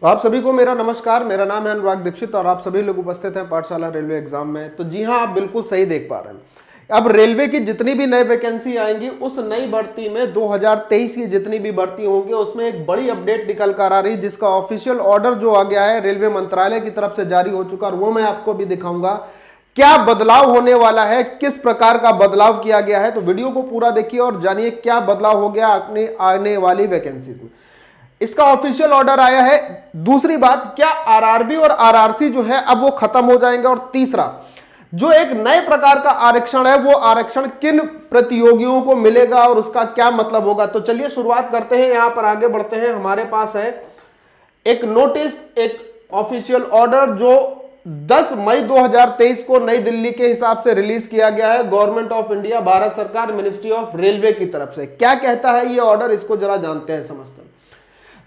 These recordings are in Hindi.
तो आप सभी को मेरा नमस्कार। मेरा नाम है अनुराग दीक्षित और आप सभी लोग उपस्थित हैं पाठशाला रेलवे एग्जाम में। तो जी हाँ, आप बिल्कुल सही देख पा रहे हैं। अब रेलवे की जितनी भी नई वैकेंसी आएंगी उस नई भर्ती में 2023 की जितनी भी भर्ती होंगी उसमें एक बड़ी अपडेट निकल कर आ रही है, जिसका ऑफिशियल ऑर्डर जो आ गया है रेलवे मंत्रालय की तरफ से जारी हो चुका है, और वो मैं आपको भी दिखाऊंगा क्या बदलाव होने वाला है, किस प्रकार का बदलाव किया गया है। तो वीडियो को पूरा देखिए और जानिए क्या बदलाव हो गया अपनी आने वाली वैकेंसीज में। इसका ऑफिशियल ऑर्डर आया है। दूसरी बात, क्या आरआरबी और आरआरसी जो है अब वो खत्म हो जाएंगे। और तीसरा, जो एक नए प्रकार का आरक्षण है वो आरक्षण किन प्रतियोगियों को मिलेगा और उसका क्या मतलब होगा। तो चलिए शुरुआत करते हैं, यहां पर आगे बढ़ते हैं। हमारे पास है एक नोटिस, एक ऑफिशियल ऑर्डर जो 10 मई 2023 को नई दिल्ली के हिसाब से रिलीज किया गया है गवर्नमेंट ऑफ इंडिया, भारत सरकार, मिनिस्ट्री ऑफ रेलवे की तरफ से। क्या कहता है ये ऑर्डर, इसको जरा जानते हैं, समझते हैं।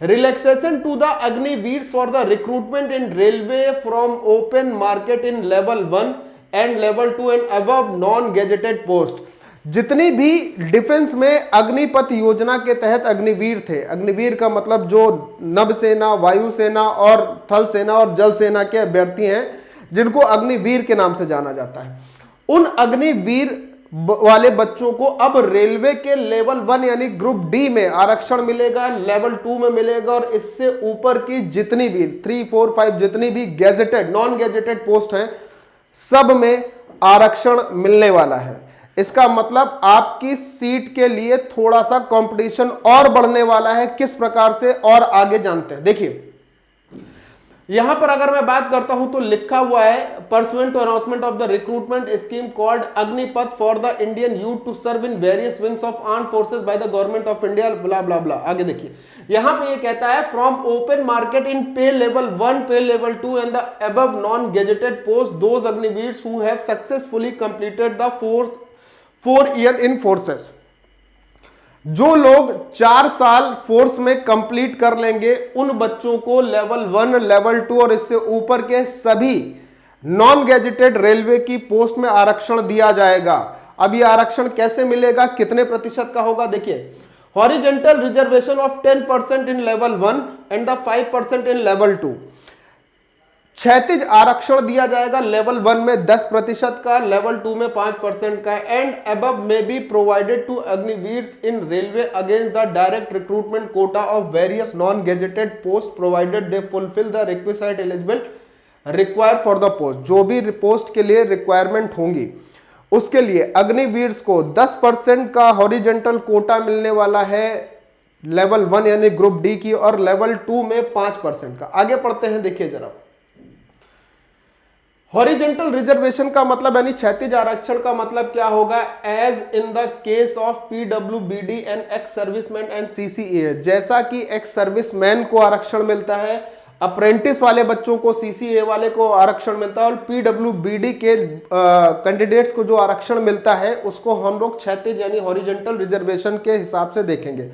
Relaxation to the Agniveers for the recruitment in railway from open market in level 1 and level 2 and above non-gazetted post। जितनी भी डिफेंस में अग्निपथ योजना के तहत अग्निवीर थे, अग्निवीर का मतलब जो नभसेना, वायुसेना और थल सेना और जल सेना के अभ्यर्थी हैं जिनको अग्निवीर के नाम से जाना जाता है, उन अग्निवीर वाले बच्चों को अब रेलवे के लेवल 1 यानी ग्रुप डी में आरक्षण मिलेगा, लेवल 2 में मिलेगा, और इससे ऊपर की जितनी भी 3, 4, 5 जितनी भी गैजेटेड नॉन गैजेटेड पोस्ट हैं सब में आरक्षण मिलने वाला है। इसका मतलब आपकी सीट के लिए थोड़ा सा कंपटीशन और बढ़ने वाला है। किस प्रकार से, और आगे जानते हैं। देखिए यहां पर अगर मैं बात करता हूं तो लिखा हुआ है, pursuant to announcement of the recruitment scheme called Agnipath for the Indian youth to serve in various wings of armed forces by the government of India, blah blah blah. आगे देखिए यहां पे ये कहता है, फ्रॉम ओपन मार्केट इन पे level 1, pay level 2 and the above non gazetted post those Agniveers who have successfully completed the 4 year in forces. जो लोग 4 साल फोर्स में कंप्लीट कर लेंगे उन बच्चों को लेवल 1, लेवल 2 और इससे ऊपर के सभी नॉन गैजेटेड रेलवे की पोस्ट में आरक्षण दिया जाएगा। अब यह आरक्षण कैसे मिलेगा, कितने प्रतिशत का होगा, देखिए। Horizontal reservation of 10% in level 1 and the 5% in level 2। क्षैतिज आरक्षण दिया जाएगा लेवल 1 में 10% का, लेवल 2 में 5% का। एंड अबव में be provided to Agniveers in railway against the direct recruitment quota of various non gazetted post provided they fulfil the requisite eligible required for the post. जो भी पोस्ट के लिए रिक्वायरमेंट होंगी उसके लिए अग्निवीर्स को 10% का हॉरिजेंटल कोटा मिलने वाला है लेवल 1 यानी ग्रुप डी की, और लेवल 2 में 5% का। आगे पढ़ते हैं, देखिए जरा। हॉरिजेंटल रिजर्वेशन का मतलब यानी क्षैतिज आरक्षण का मतलब क्या होगा, as in the case of PWBD and ex serviceman and CCA. जैसा कि एक्स सर्विसमैन को आरक्षण मिलता है, अप्रेंटिस वाले बच्चों को, सीसीए वाले को आरक्षण मिलता है, और पीडब्ल्यूबीडी के कैंडिडेट्स को जो आरक्षण मिलता है उसको हम लोग क्षैतिज यानी हॉरिजेंटल रिजर्वेशन के हिसाब से देखेंगे।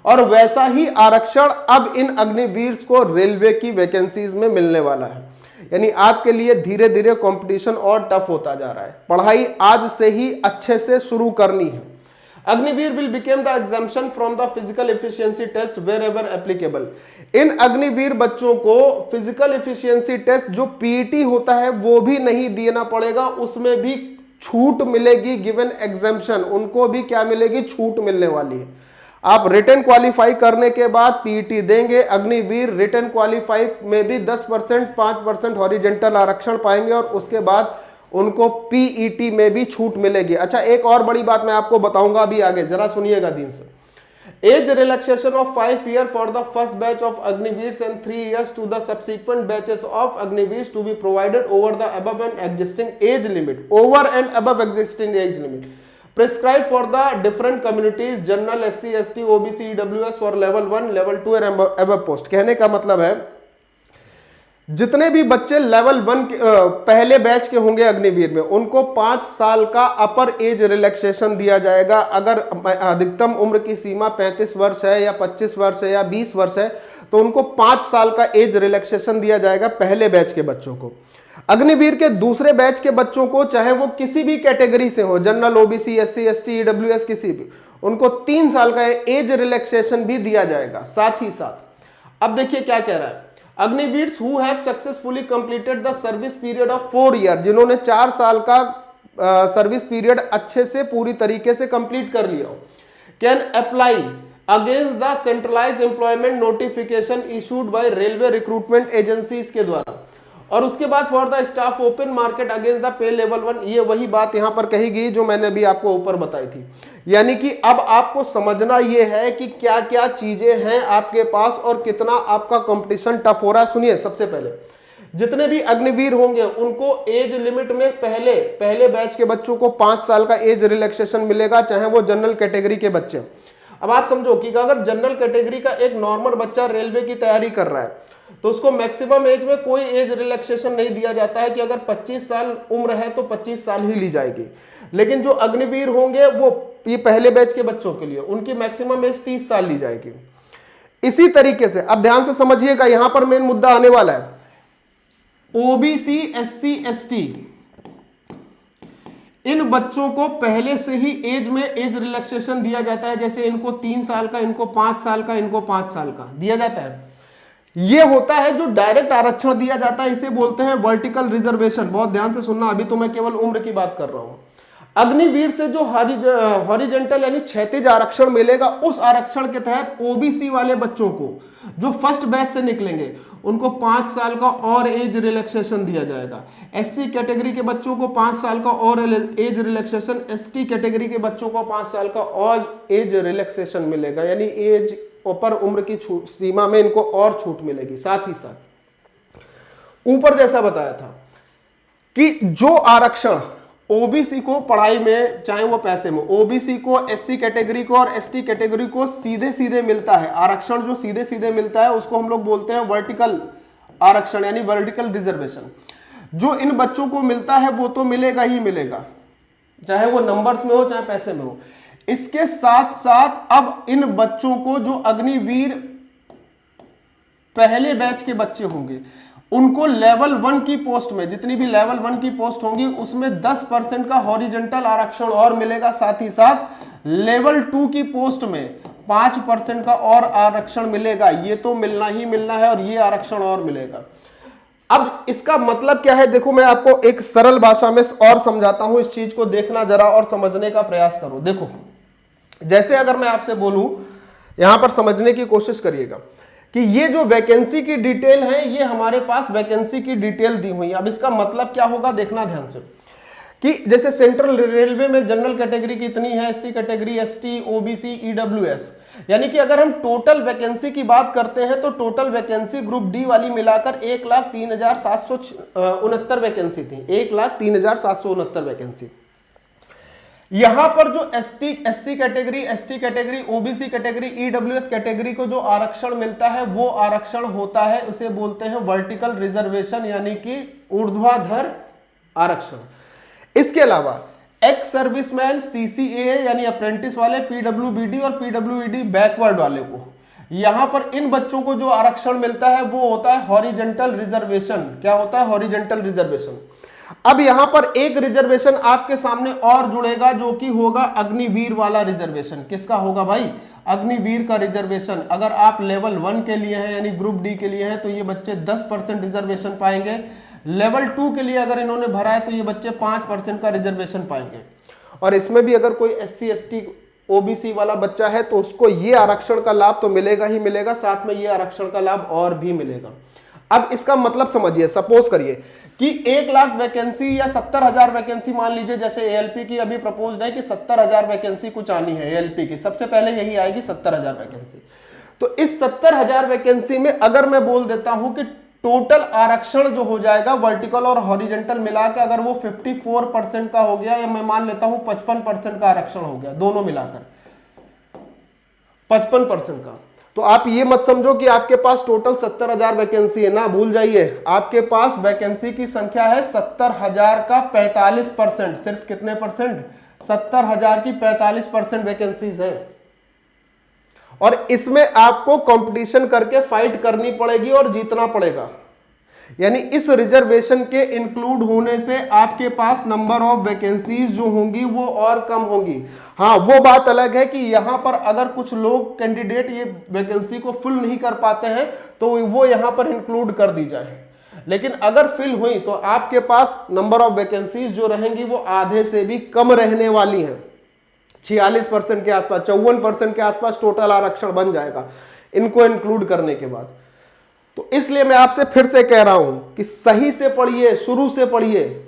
और वैसा ही आरक्षण अब इन अग्निवीर्स को रेलवे की वैकेंसीज में मिलने वाला है। यानी आपके लिए धीरे धीरे कंपटीशन और टफ होता जा रहा है। पढ़ाई आज से ही अच्छे से शुरू करनी है। Agniveer will become the exemption from the physical efficiency test wherever applicable. इन अग्निवीर बच्चों को फिजिकल एफिशिएंसी टेस्ट जो पीईटी होता है वो भी नहीं देना पड़ेगा, उसमें भी छूट मिलेगी, गिवन एग्जाम्पशन। उनको भी क्या मिलेगी, छूट मिलने वाली है। आप रिटन क्वालिफाई करने के बाद पीईटी देंगे। अग्निवीर रिटन क्वालिफाई में भी 10%, 5% हॉरिजेंटल आरक्षण पाएंगे, और उसके बाद उनको पीईटी में भी छूट मिलेगी। अच्छा, एक और बड़ी बात मैं आपको बताऊंगा अभी आगे, जरा सुनिएगा ध्यान से। Age relaxation of 5 year for the first batch of Agniveers and 3 years to the subsequent batches of Agniveers to be provided over the above and existing age limit, over and above existing age limit prescribed for the different communities, general, SC, ST, OBC, EWS for level 1, level 2 and above post। कहने का मतलब है जितने भी बच्चे लेवल 1 के पहले बैच के होंगे अग्निवीर में, उनको 5 साल का अपर एज रिलैक्सेशन दिया जाएगा। अगर अधिकतम उम्र की सीमा 35 वर्ष है या 25 वर्ष है या 20 वर्ष है तो उनको 5 साल का एज रिलैक्सेशन दिया जाएगा पहले बैच के बच्चों को। अग्निवीर के दूसरे बैच के बच्चों को, चाहे वो किसी भी कैटेगरी से हो, general, OBC, SC, ST, EWS, किसी भी, उनको 3 साल का एज रिलैक्सेशन भी दिया जाएगा साथ ही साथ। अब देखिए क्या कह रहा है, Agniveers who have successfully completed the service period of 4 year, जिन्होंने 4 साल का सर्विस पीरियड अच्छे से पूरी तरीके से कंप्लीट कर लिया हो, can apply against the centralize employment notification issued by railway recruitment agencies के द्वारा। और उसके बाद for the staff open market against the pay level 1, ये वही बात यहां पर कही गई जो मैंने अभी आपको ऊपर बताई थी। यानी कि अब आपको समझना यह है कि क्या क्या चीजें हैं आपके पास और कितना आपका कंपटीशन टफ हो रहा है। सुनिए, सबसे पहले जितने भी अग्निवीर होंगे उनको एज लिमिट में पहले बैच के बच्चों को 5 साल का एज रिलैक्सेशन मिलेगा, चाहे वो जनरल कैटेगरी के बच्चे। अब आप समझो कि अगर जनरल कैटेगरी का एक नॉर्मल बच्चा रेलवे की तैयारी कर रहा है तो उसको मैक्सिमम एज में कोई एज रिलैक्सेशन नहीं दिया जाता है कि अगर 25 साल उम्र है तो 25 साल ही ली जाएगी। लेकिन जो अग्निवीर होंगे वो ये पहले बैच के बच्चों के लिए उनकी मैक्सिमम एज 30 साल ली जाएगी। इसी तरीके से अब ध्यान से समझिएगा, यहां पर मेन मुद्दा आने वाला है। ओबीसी, एससी, एसटी, इन बच्चों को पहले से ही एज में एज रिलैक्सेशन दिया जाता है। जैसे इनको 3 साल का, इनको 5 साल का, इनको 5 साल का दिया जाता है। ये होता है जो डायरेक्ट आरक्षण दिया जाता है, इसे बोलते हैं वर्टिकल रिजर्वेशन। बहुत ध्यान से सुनना, अभी तो मैं केवल उम्र की बात कर रहा हूं। अग्निवीर से जो हॉरिजेंटल यानी क्षैतिज आरक्षण मिलेगा, उस आरक्षण के तहत ओबीसी वाले बच्चों को जो फर्स्ट बैच से निकलेंगे उनको 5 साल का और एज रिलैक्सेशन दिया जाएगा। एससी कैटेगरी के बच्चों को 5 साल का और एज रिलैक्सेशन, एसटी कैटेगरी के बच्चों को 5 साल का और एज रिलैक्सेशन मिलेगा। यानी एज ऊपर उम्र की सीमा में इनको और छूट मिलेगी। साथ ही साथ ऊपर जैसा बताया था कि जो आरक्षण ओबीसी को पढ़ाई में, चाहे वो पैसे में, ओबीसी को, एससी कैटेगरी को और एसटी कैटेगरी को सीधे सीधे मिलता है, आरक्षण जो सीधे सीधे मिलता है उसको हम लोग बोलते हैं वर्टिकल आरक्षण यानी वर्टिकल रिजर्वेशन। जो इन बच्चों को मिलता है वो तो मिलेगा ही मिलेगा, चाहे वो नंबर्स में हो चाहे पैसे में हो। इसके साथ साथ अब इन बच्चों को जो अग्निवीर पहले बैच के बच्चे होंगे उनको लेवल 1 की पोस्ट में, जितनी भी लेवल 1 की पोस्ट होंगी उसमें 10% का हॉरिजेंटल आरक्षण और मिलेगा। साथ ही साथ लेवल 2 की पोस्ट में 5% का और आरक्षण मिलेगा। ये तो मिलना ही मिलना है और ये आरक्षण और मिलेगा। अब इसका मतलब क्या है, देखो मैं आपको एक सरल भाषा में और समझाता हूं, इस चीज को देखना जरा और समझने का प्रयास करो। देखो, जैसे अगर मैं आपसे बोलूं, यहां पर समझने की कोशिश करिएगा कि ये जो वैकेंसी की डिटेल है, ये हमारे पास वैकेंसी की डिटेल दी हुई है। अब इसका मतलब क्या होगा, देखना ध्यान से, कि जैसे सेंट्रल रेलवे में जनरल कैटेगरी कितनी है, SC category, ST, OBC, EWS, यानी कि अगर हम टोटल वैकेंसी की बात करते हैं तो टोटल वैकेंसी ग्रुप डी वाली मिलाकर 1,03,769 वैकेंसी थी। 1,03,769 वैकेंसी। यहां पर जो SC category, ST category, OBC category, EWS category को जो आरक्षण मिलता है वो आरक्षण होता है, उसे बोलते हैं वर्टिकल रिजर्वेशन यानी कि ऊर्ध्वाधर आरक्षण। इसके अलावा एक्स सर्विसमैन, सीसीए यानी अप्रेंटिस वाले, पीडब्ल्यूबीडी और पीडब्ल्यूईडी बैकवर्ड वाले को, यहां पर इन बच्चों को जो आरक्षण मिलता है वो होता है हॉरिजेंटल रिजर्वेशन। क्या होता है? Horizontal reservation. अब यहां पर एक रिजर्वेशन आपके सामने और जुड़ेगा जो कि होगा अग्निवीर वाला रिजर्वेशन। किसका होगा भाई? अग्निवीर का रिजर्वेशन। अगर आप लेवल 1 के लिए हैं यानी ग्रुप डी के लिए हैं तो ये बच्चे 10% रिजर्वेशन पाएंगे। लेवल 2 के लिए अगर इन्होंने भरा है तो ये बच्चे 5% का रिजर्वेशन पाएंगे। और इसमें भी अगर कोई एससी, एसटी, ओबीसी वाला बच्चा है तो उसको ये आरक्षण का लाभ तो मिलेगा ही मिलेगा, साथ में ये आरक्षण का लाभ और भी मिलेगा। अब इसका मतलब समझिए, सपोज करिए कि 1 लाख वैकेंसी या 70,000 वैकेंसी मान लीजिए, जैसे एएलपी की अभी प्रपोज्ड है कि 70,000 वैकेंसी कुछ आनी है एएलपी की, सबसे पहले यही आएगी 70,000 वैकेंसी। तो इस 70,000 वैकेंसी में अगर मैं बोल देता हूं कि टोटल आरक्षण जो हो जाएगा वर्टिकल और हॉरिजेंटल मिला के, अगर वो 54% का हो गया, या मैं मान लेता हूं 55% का आरक्षण हो गया, दोनों मिलाकर 55% का, तो आप ये मत समझो कि आपके पास टोटल 70,000 वैकेंसी है ना, भूल जाइए। आपके पास वैकेंसी की संख्या है 70,000 का 45%। सिर्फ कितने परसेंट? 70,000 की 45% वैकेंसीज है। और इसमें आपको कंपटीशन करके फाइट करनी पड़ेगी और जीतना पड़ेगा। यानी इस रिजर्वेशन के इंक्लूड होने से आपके पास नंबर ऑफ वैकेंसीज जो होंगी वो और कम होंगी। हाँ, वो बात अलग है कि यहां पर अगर कुछ लोग कैंडिडेट ये वैकेंसी को फुल नहीं कर पाते हैं तो वो यहां पर इंक्लूड कर दी जाए, लेकिन अगर फिल हुई तो आपके पास नंबर ऑफ वैकेंसीज जो रहेंगी वो आधे से भी कम रहने वाली हैं। 46% के आसपास, 54% के आसपास टोटल आरक्षण बन जाएगा इनको इंक्लूड करने के बाद। तो इसलिए मैं आपसे फिर से कह रहा हूं कि सही से पढ़िए, शुरू से पढ़िए।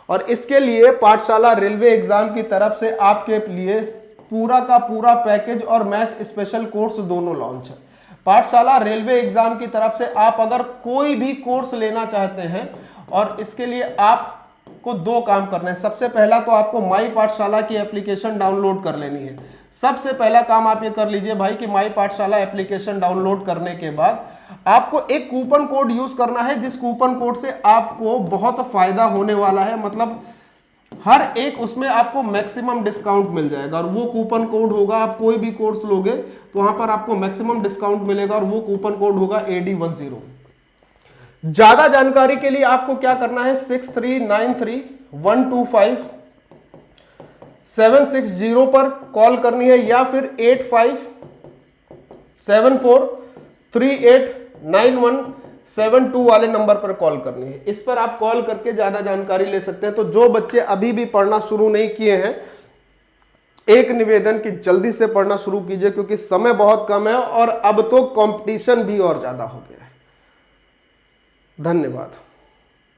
और इसके लिए पाठशाला रेलवे एग्जाम की तरफ से आपके लिए पूरा का पूरा पैकेज और मैथ स्पेशल कोर्स दोनों लॉन्च है। पाठशाला रेलवे एग्जाम की तरफ से आप अगर कोई भी कोर्स लेना चाहते हैं, और इसके लिए आपको दो काम करने हैं। सबसे पहला तो आपको माई पाठशाला की एप्लीकेशन डाउनलोड कर लेनी है। सबसे पहला काम आप ये कर लीजिए भाई कि माई पाठशाला एप्लीकेशन डाउनलोड करने के बाद आपको एक कूपन कोड यूज करना है, जिस कूपन कोड से आपको बहुत फायदा होने वाला है। मतलब हर एक उसमें आपको मैक्सिमम डिस्काउंट मिल जाएगा, और वो कूपन कोड होगा, आप कोई भी कोर्स लोगे तो वहां पर आपको मैक्सिमम डिस्काउंट मिलेगा, और वो कूपन कोड होगा AD10। ज्यादा जानकारी के लिए आपको क्या करना है, 6393125760 पर कॉल करनी है, या फिर 8574389172 वाले नंबर पर कॉल करनी है। इस पर आप कॉल करके ज्यादा जानकारी ले सकते हैं। तो जो बच्चे अभी भी पढ़ना शुरू नहीं किए हैं, एक निवेदन कि जल्दी से पढ़ना शुरू कीजिए, क्योंकि समय बहुत कम है और अब तो कंपटीशन भी और ज्यादा हो गया है। धन्यवाद।